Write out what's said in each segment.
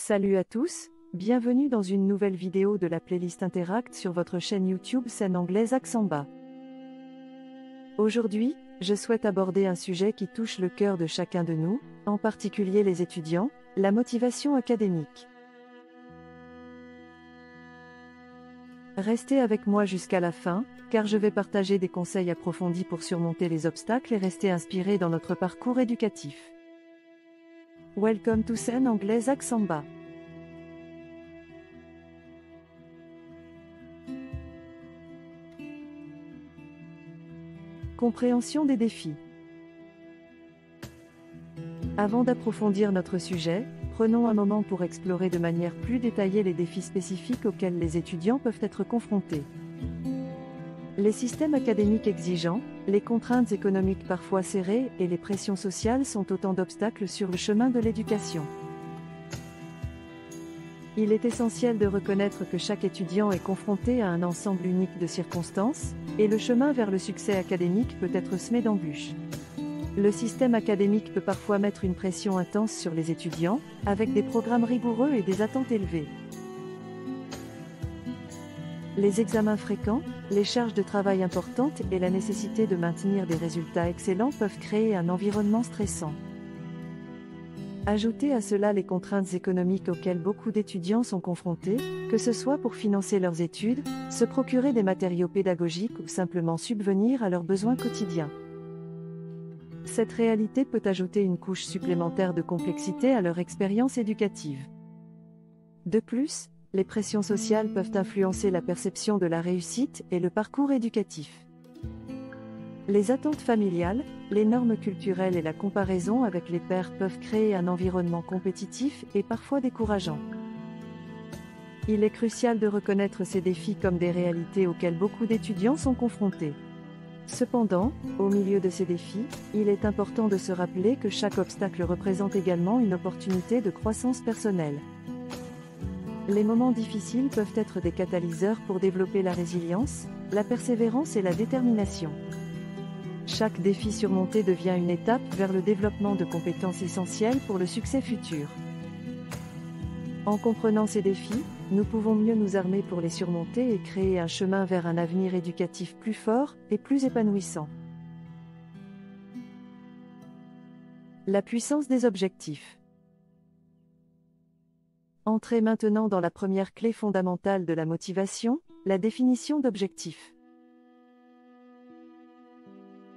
Salut à tous, bienvenue dans une nouvelle vidéo de la playlist Interact sur votre chaîne YouTube Scène Anglaise Accent Bas. Aujourd'hui, je souhaite aborder un sujet qui touche le cœur de chacun de nous, en particulier les étudiants, la motivation académique. Restez avec moi jusqu'à la fin, car je vais partager des conseils approfondis pour surmonter les obstacles et rester inspiré dans notre parcours éducatif. Welcome to Scène Anglaise Accent Bas. Compréhension des défis. Avant d'approfondir notre sujet, prenons un moment pour explorer de manière plus détaillée les défis spécifiques auxquels les étudiants peuvent être confrontés. Les systèmes académiques exigeants, les contraintes économiques parfois serrées et les pressions sociales sont autant d'obstacles sur le chemin de l'éducation. Il est essentiel de reconnaître que chaque étudiant est confronté à un ensemble unique de circonstances, et le chemin vers le succès académique peut être semé d'embûches. Le système académique peut parfois mettre une pression intense sur les étudiants, avec des programmes rigoureux et des attentes élevées. Les examens fréquents, les charges de travail importantes et la nécessité de maintenir des résultats excellents peuvent créer un environnement stressant. Ajoutez à cela les contraintes économiques auxquelles beaucoup d'étudiants sont confrontés, que ce soit pour financer leurs études, se procurer des matériaux pédagogiques ou simplement subvenir à leurs besoins quotidiens. Cette réalité peut ajouter une couche supplémentaire de complexité à leur expérience éducative. De plus, les pressions sociales peuvent influencer la perception de la réussite et le parcours éducatif. Les attentes familiales, les normes culturelles et la comparaison avec les pairs peuvent créer un environnement compétitif et parfois décourageant. Il est crucial de reconnaître ces défis comme des réalités auxquelles beaucoup d'étudiants sont confrontés. Cependant, au milieu de ces défis, il est important de se rappeler que chaque obstacle représente également une opportunité de croissance personnelle. Les moments difficiles peuvent être des catalyseurs pour développer la résilience, la persévérance et la détermination. Chaque défi surmonté devient une étape vers le développement de compétences essentielles pour le succès futur. En comprenant ces défis, nous pouvons mieux nous armer pour les surmonter et créer un chemin vers un avenir éducatif plus fort et plus épanouissant. La puissance des objectifs. Entrez maintenant dans la première clé fondamentale de la motivation, la définition d'objectifs.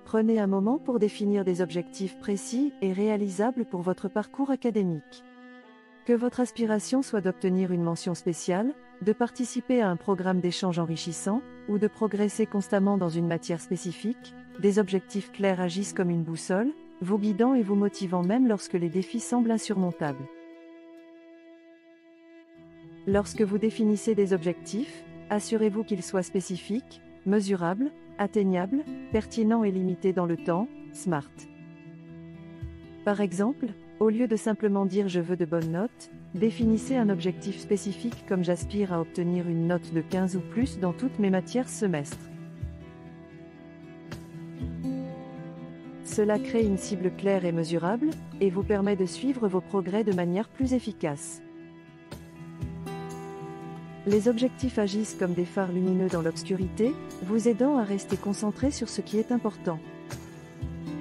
Prenez un moment pour définir des objectifs précis et réalisables pour votre parcours académique. Que votre aspiration soit d'obtenir une mention spéciale, de participer à un programme d'échange enrichissant, ou de progresser constamment dans une matière spécifique, des objectifs clairs agissent comme une boussole, vous guidant et vous motivant même lorsque les défis semblent insurmontables. Lorsque vous définissez des objectifs, assurez-vous qu'ils soient spécifiques, mesurables, atteignables, pertinents et limités dans le temps, SMART. Par exemple, au lieu de simplement dire « je veux de bonnes notes », définissez un objectif spécifique comme « j'aspire à obtenir une note de 15 ou plus dans toutes mes matières ce semestre ». Cela crée une cible claire et mesurable, et vous permet de suivre vos progrès de manière plus efficace. Les objectifs agissent comme des phares lumineux dans l'obscurité, vous aidant à rester concentré sur ce qui est important.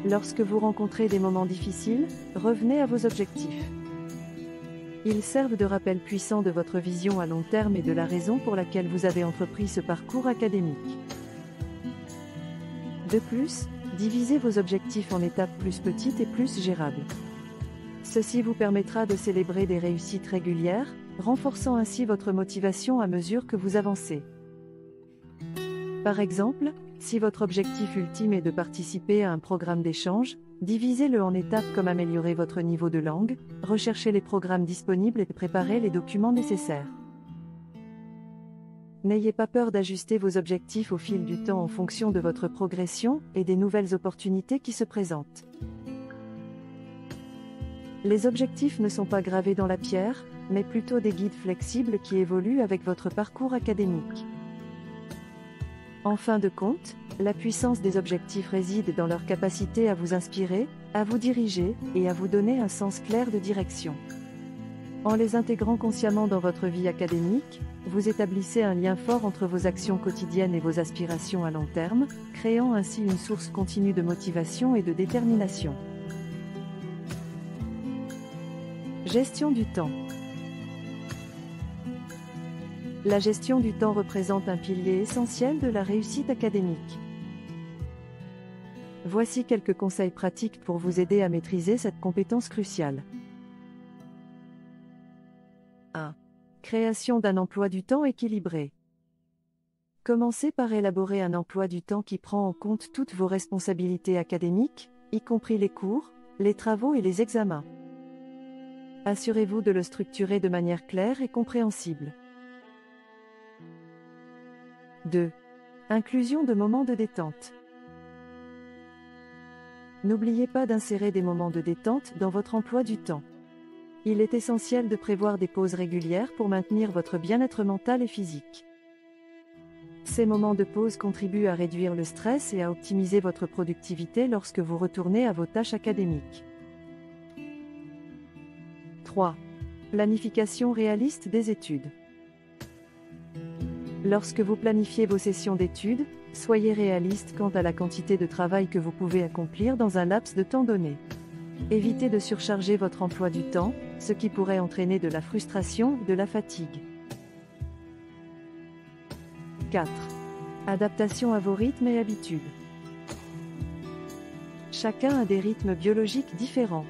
Lorsque vous rencontrez des moments difficiles, revenez à vos objectifs. Ils servent de rappel puissant de votre vision à long terme et de la raison pour laquelle vous avez entrepris ce parcours académique. De plus, divisez vos objectifs en étapes plus petites et plus gérables. Ceci vous permettra de célébrer des réussites régulières, renforçant ainsi votre motivation à mesure que vous avancez. Par exemple, si votre objectif ultime est de participer à un programme d'échange, divisez-le en étapes comme améliorer votre niveau de langue, rechercher les programmes disponibles et préparer les documents nécessaires. N'ayez pas peur d'ajuster vos objectifs au fil du temps en fonction de votre progression et des nouvelles opportunités qui se présentent. Les objectifs ne sont pas gravés dans la pierre, mais plutôt des guides flexibles qui évoluent avec votre parcours académique. En fin de compte, la puissance des objectifs réside dans leur capacité à vous inspirer, à vous diriger, et à vous donner un sens clair de direction. En les intégrant consciemment dans votre vie académique, vous établissez un lien fort entre vos actions quotidiennes et vos aspirations à long terme, créant ainsi une source continue de motivation et de détermination. Gestion du temps. La gestion du temps représente un pilier essentiel de la réussite académique. Voici quelques conseils pratiques pour vous aider à maîtriser cette compétence cruciale. 1. Création d'un emploi du temps équilibré. Commencez par élaborer un emploi du temps qui prend en compte toutes vos responsabilités académiques, y compris les cours, les travaux et les examens. Assurez-vous de le structurer de manière claire et compréhensible. 2. Inclusion de moments de détente. N'oubliez pas d'insérer des moments de détente dans votre emploi du temps. Il est essentiel de prévoir des pauses régulières pour maintenir votre bien-être mental et physique. Ces moments de pause contribuent à réduire le stress et à optimiser votre productivité lorsque vous retournez à vos tâches académiques. 3. Planification réaliste des études. Lorsque vous planifiez vos sessions d'études, soyez réaliste quant à la quantité de travail que vous pouvez accomplir dans un laps de temps donné. Évitez de surcharger votre emploi du temps, ce qui pourrait entraîner de la frustration et de la fatigue. 4. Adaptation à vos rythmes et habitudes. Chacun a des rythmes biologiques différents.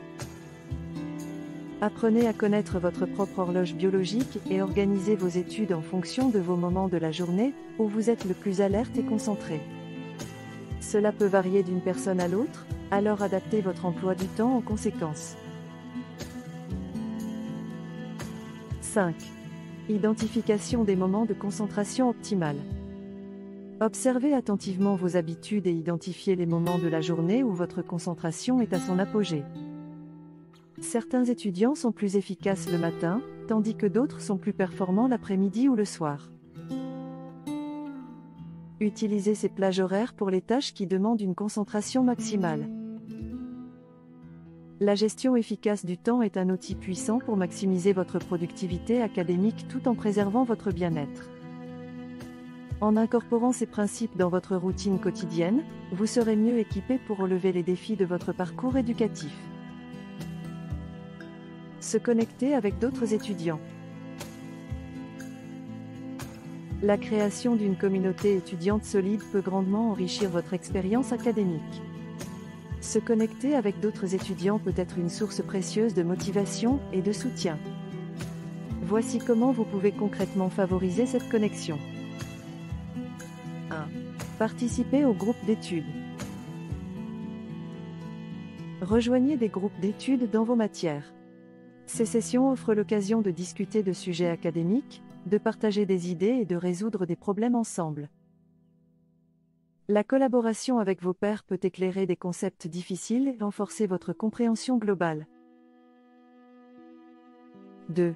Apprenez à connaître votre propre horloge biologique et organisez vos études en fonction de vos moments de la journée où vous êtes le plus alerte et concentré. Cela peut varier d'une personne à l'autre, alors adaptez votre emploi du temps en conséquence. 5. Identification des moments de concentration optimale. Observez attentivement vos habitudes et identifiez les moments de la journée où votre concentration est à son apogée. Certains étudiants sont plus efficaces le matin, tandis que d'autres sont plus performants l'après-midi ou le soir. Utilisez ces plages horaires pour les tâches qui demandent une concentration maximale. La gestion efficace du temps est un outil puissant pour maximiser votre productivité académique tout en préservant votre bien-être. En incorporant ces principes dans votre routine quotidienne, vous serez mieux équipé pour relever les défis de votre parcours éducatif. Se connecter avec d'autres étudiants. La création d'une communauté étudiante solide peut grandement enrichir votre expérience académique. Se connecter avec d'autres étudiants peut être une source précieuse de motivation et de soutien. Voici comment vous pouvez concrètement favoriser cette connexion. 1. Participer au groupe d'études. Rejoignez des groupes d'études dans vos matières. Ces sessions offrent l'occasion de discuter de sujets académiques, de partager des idées et de résoudre des problèmes ensemble. La collaboration avec vos pairs peut éclairer des concepts difficiles et renforcer votre compréhension globale. 2.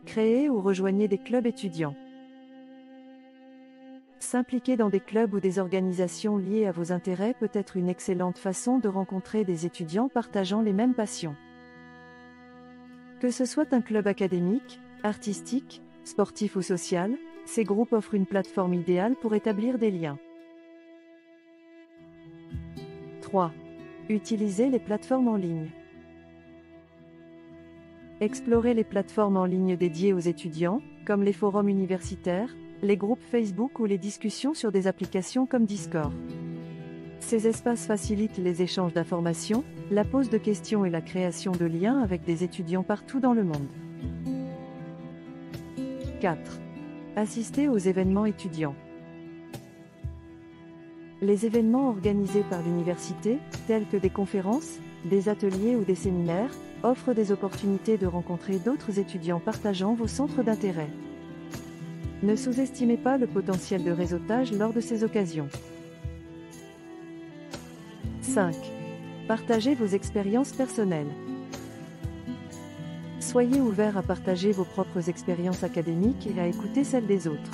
Créez ou rejoignez des clubs étudiants. S'impliquer dans des clubs ou des organisations liées à vos intérêts peut être une excellente façon de rencontrer des étudiants partageant les mêmes passions. Que ce soit un club académique, artistique, sportif ou social, ces groupes offrent une plateforme idéale pour établir des liens. 3. Utilisez les plateformes en ligne. Explorez les plateformes en ligne dédiées aux étudiants, comme les forums universitaires, les groupes Facebook ou les discussions sur des applications comme Discord. Ces espaces facilitent les échanges d'informations, la pose de questions et la création de liens avec des étudiants partout dans le monde. 4. Assister aux événements étudiants. Les événements organisés par l'université, tels que des conférences, des ateliers ou des séminaires, offrent des opportunités de rencontrer d'autres étudiants partageant vos centres d'intérêt. Ne sous-estimez pas le potentiel de réseautage lors de ces occasions. 5. Partagez vos expériences personnelles. Soyez ouvert à partager vos propres expériences académiques et à écouter celles des autres.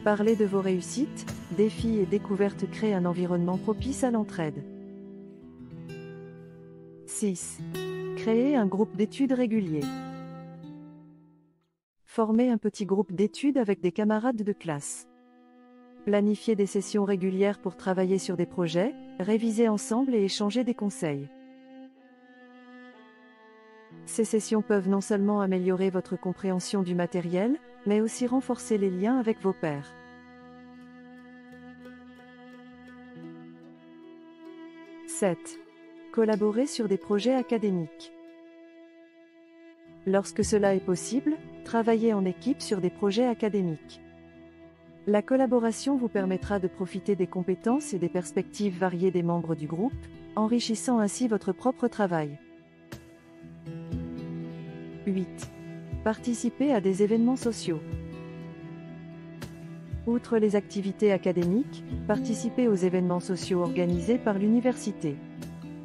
Parler de vos réussites, défis et découvertes crée un environnement propice à l'entraide. 6. Créez un groupe d'études régulier. Formez un petit groupe d'études avec des camarades de classe. Planifiez des sessions régulières pour travailler sur des projets, réviser ensemble et échanger des conseils. Ces sessions peuvent non seulement améliorer votre compréhension du matériel, mais aussi renforcer les liens avec vos pairs. « 7. Collaborer sur des projets académiques. Lorsque cela est possible, travaillez en équipe sur des projets académiques. La collaboration vous permettra de profiter des compétences et des perspectives variées des membres du groupe, enrichissant ainsi votre propre travail. 8. Participer à des événements sociaux. Outre les activités académiques, participez aux événements sociaux organisés par l'université.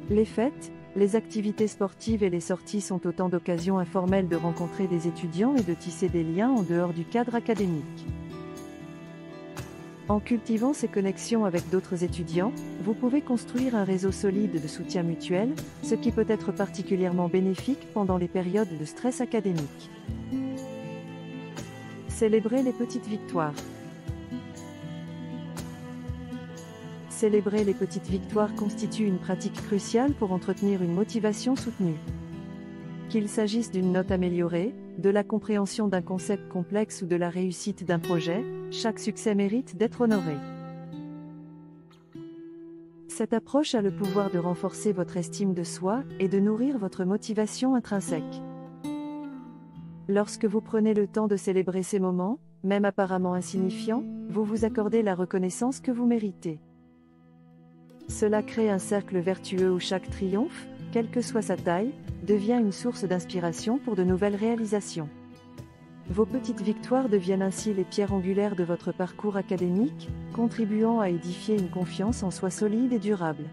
Les fêtes, les activités sportives et les sorties sont autant d'occasions informelles de rencontrer des étudiants et de tisser des liens en dehors du cadre académique. En cultivant ces connexions avec d'autres étudiants, vous pouvez construire un réseau solide de soutien mutuel, ce qui peut être particulièrement bénéfique pendant les périodes de stress académique. Célébrez les petites victoires. Célébrer les petites victoires constitue une pratique cruciale pour entretenir une motivation soutenue. Qu'il s'agisse d'une note améliorée, de la compréhension d'un concept complexe ou de la réussite d'un projet, chaque succès mérite d'être honoré. Cette approche a le pouvoir de renforcer votre estime de soi et de nourrir votre motivation intrinsèque. Lorsque vous prenez le temps de célébrer ces moments, même apparemment insignifiants, vous vous accordez la reconnaissance que vous méritez. Cela crée un cercle vertueux où chaque triomphe, quelle que soit sa taille, devient une source d'inspiration pour de nouvelles réalisations. Vos petites victoires deviennent ainsi les pierres angulaires de votre parcours académique, contribuant à édifier une confiance en soi solide et durable.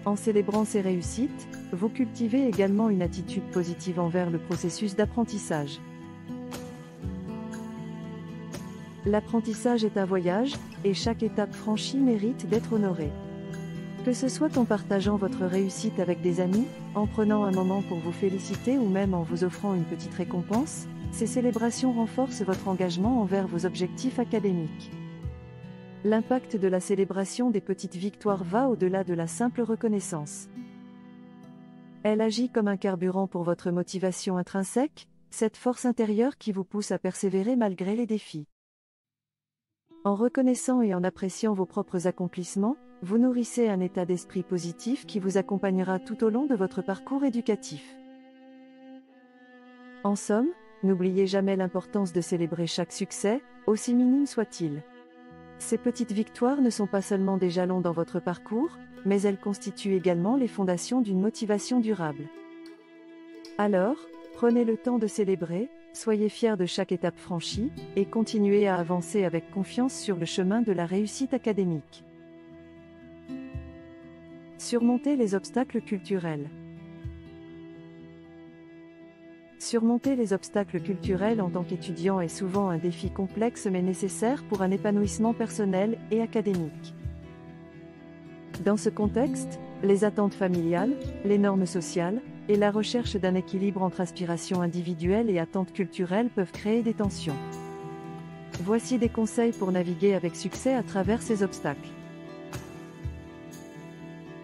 En célébrant ces réussites, vous cultivez également une attitude positive envers le processus d'apprentissage. L'apprentissage est un voyage, et chaque étape franchie mérite d'être honorée. Que ce soit en partageant votre réussite avec des amis, en prenant un moment pour vous féliciter ou même en vous offrant une petite récompense, ces célébrations renforcent votre engagement envers vos objectifs académiques. L'impact de la célébration des petites victoires va au-delà de la simple reconnaissance. Elle agit comme un carburant pour votre motivation intrinsèque, cette force intérieure qui vous pousse à persévérer malgré les défis. En reconnaissant et en appréciant vos propres accomplissements, vous nourrissez un état d'esprit positif qui vous accompagnera tout au long de votre parcours éducatif. En somme, n'oubliez jamais l'importance de célébrer chaque succès, aussi minime soit-il. Ces petites victoires ne sont pas seulement des jalons dans votre parcours, mais elles constituent également les fondations d'une motivation durable. Alors, prenez le temps de célébrer, soyez fiers de chaque étape franchie, et continuez à avancer avec confiance sur le chemin de la réussite académique. Surmonter les obstacles culturels. Surmonter les obstacles culturels en tant qu'étudiant est souvent un défi complexe mais nécessaire pour un épanouissement personnel et académique. Dans ce contexte, les attentes familiales, les normes sociales, et la recherche d'un équilibre entre aspirations individuelles et attentes culturelles peuvent créer des tensions. Voici des conseils pour naviguer avec succès à travers ces obstacles.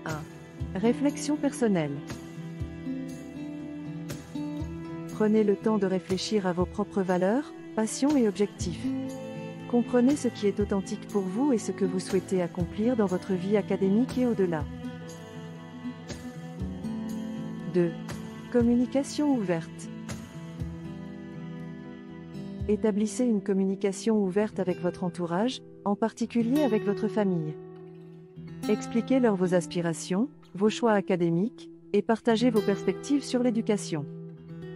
1. Réflexion personnelle. Prenez le temps de réfléchir à vos propres valeurs, passions et objectifs. Comprenez ce qui est authentique pour vous et ce que vous souhaitez accomplir dans votre vie académique et au-delà. 2. Communication ouverte. Établissez une communication ouverte avec votre entourage, en particulier avec votre famille. Expliquez-leur vos aspirations, vos choix académiques, et partagez vos perspectives sur l'éducation.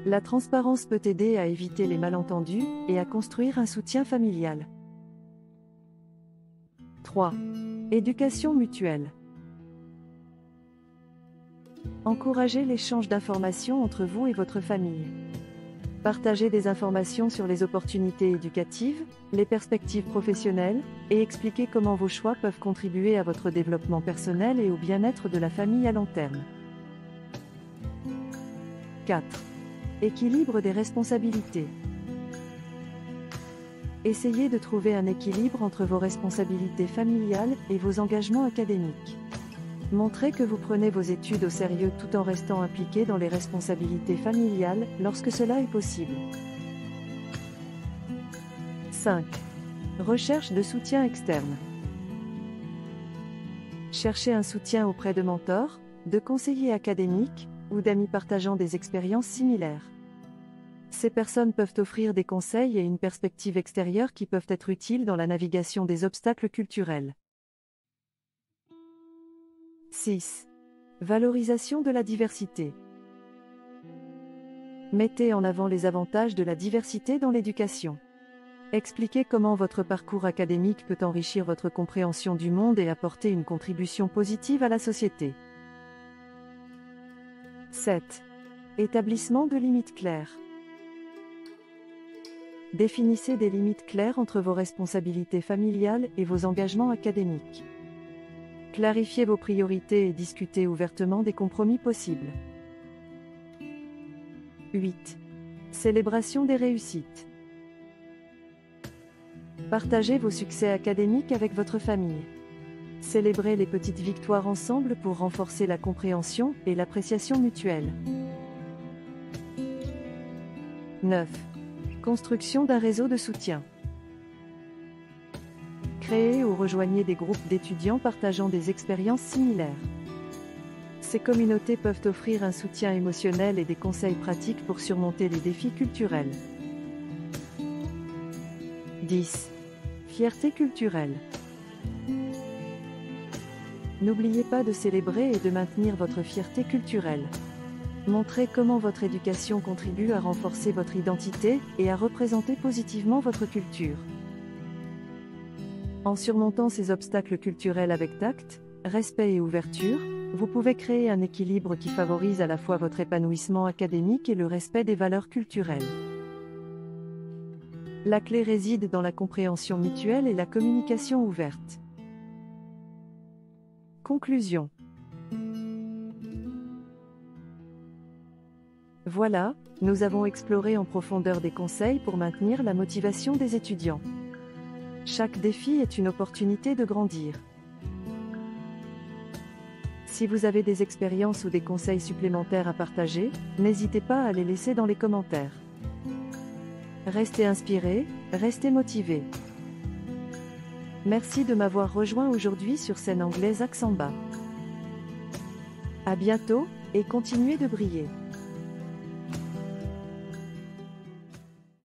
La transparence peut aider à éviter les malentendus et à construire un soutien familial. 3. Éducation mutuelle. Encouragez l'échange d'informations entre vous et votre famille. Partagez des informations sur les opportunités éducatives, les perspectives professionnelles, et expliquez comment vos choix peuvent contribuer à votre développement personnel et au bien-être de la famille à long terme. 4. Équilibre des responsabilités. Essayez de trouver un équilibre entre vos responsabilités familiales et vos engagements académiques. Montrez que vous prenez vos études au sérieux tout en restant impliqué dans les responsabilités familiales lorsque cela est possible. 5. Recherche de soutien externe. Cherchez un soutien auprès de mentors, de conseillers académiques ou d'amis partageant des expériences similaires. Ces personnes peuvent offrir des conseils et une perspective extérieure qui peuvent être utiles dans la navigation des obstacles culturels. 6. Valorisation de la diversité. Mettez en avant les avantages de la diversité dans l'éducation. Expliquez comment votre parcours académique peut enrichir votre compréhension du monde et apporter une contribution positive à la société. 7. Établissement de limites claires. Définissez des limites claires entre vos responsabilités familiales et vos engagements académiques. Clarifiez vos priorités et discutez ouvertement des compromis possibles. 8. Célébration des réussites. Partagez vos succès académiques avec votre famille. Célébrez les petites victoires ensemble pour renforcer la compréhension et l'appréciation mutuelle. 9. Construction d'un réseau de soutien. Créez ou rejoignez des groupes d'étudiants partageant des expériences similaires. Ces communautés peuvent offrir un soutien émotionnel et des conseils pratiques pour surmonter les défis culturels. 10. Fierté culturelle. N'oubliez pas de célébrer et de maintenir votre fierté culturelle. Montrez comment votre éducation contribue à renforcer votre identité et à représenter positivement votre culture. En surmontant ces obstacles culturels avec tact, respect et ouverture, vous pouvez créer un équilibre qui favorise à la fois votre épanouissement académique et le respect des valeurs culturelles. La clé réside dans la compréhension mutuelle et la communication ouverte. Conclusion. Voilà, nous avons exploré en profondeur des conseils pour maintenir la motivation des étudiants. Chaque défi est une opportunité de grandir. Si vous avez des expériences ou des conseils supplémentaires à partager, n'hésitez pas à les laisser dans les commentaires. Restez inspirés, restez motivés. Merci de m'avoir rejoint aujourd'hui sur Scène Anglaise Accent Bas. À bientôt, et continuez de briller.